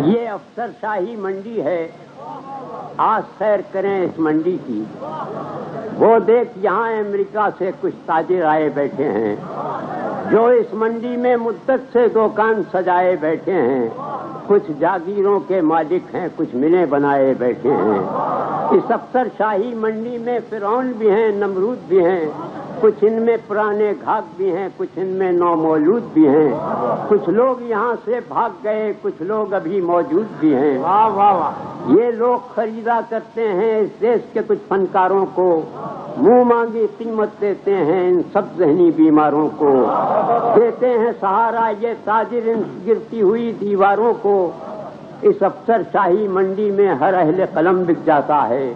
یہ افسر شاہی منڈی ہے، آج سیر کریں اس منڈی کی۔ وہ دیکھ یہاں امریکہ سے کچھ تاجر آئے بیٹھے ہیں، جو اس منڈی میں مدت سے دکان سجائے بیٹھے ہیں۔ کچھ جاگیروں کے مالک ہیں، کچھ ملیں بنائے بیٹھے ہیں۔ اس افسر شاہی منڈی میں فرعون بھی ہیں، نمرود بھی ہیں، کچھ ان میں پرانے گھاک بھی ہیں، کچھ ان میں نومولود بھی ہیں۔ کچھ لوگ یہاں سے بھاگ گئے، کچھ لوگ ابھی موجود بھی ہیں۔ واہ واہ واہ! یہ لوگ خریدا کرتے ہیں اس دیش کے کچھ فنکاروں کو، منہ مانگی قیمت دیتے ہیں ان سب ذہنی بیماروں کو، دیتے ہیں سہارا یہ تاجر ان گرتی ہوئی دیواروں کو۔ اس افسر شاہی منڈی میں ہر اہل قلم بک جاتا ہے،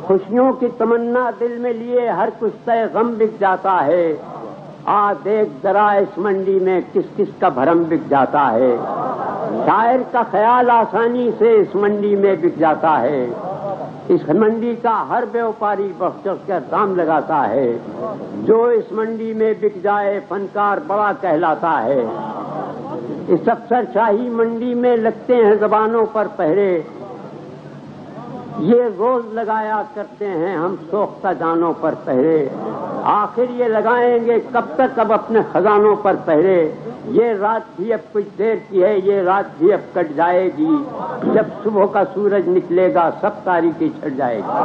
خوشیوں کی تمنا دل میں لیے ہر کشتہ غم بک جاتا ہے۔ آ دیکھ ذرا اس منڈی میں کس کس کا بھرم بک جاتا ہے۔ شاعر کا خیال آسانی سے اس منڈی میں بک جاتا ہے۔ اس منڈی کا ہر بیوپاری بخش کر دام لگاتا ہے۔ جو اس منڈی میں بک جائے فنکار بڑا کہلاتا ہے۔ اس افسر شاہی منڈی میں لگتے ہیں زبانوں پر پہرے، یہ روز لگایا کرتے ہیں ہم سوختہ جانوں پر پہرے۔ آخر یہ لگائیں گے کب تک اب اپنے خزانوں پر پہرے۔ یہ رات بھی اب کچھ دیر کی ہے، یہ رات بھی اب کٹ جائے گی، جب صبح کا سورج نکلے گا سب تاریکی چھٹ جائے گی۔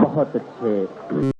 بہت اچھے۔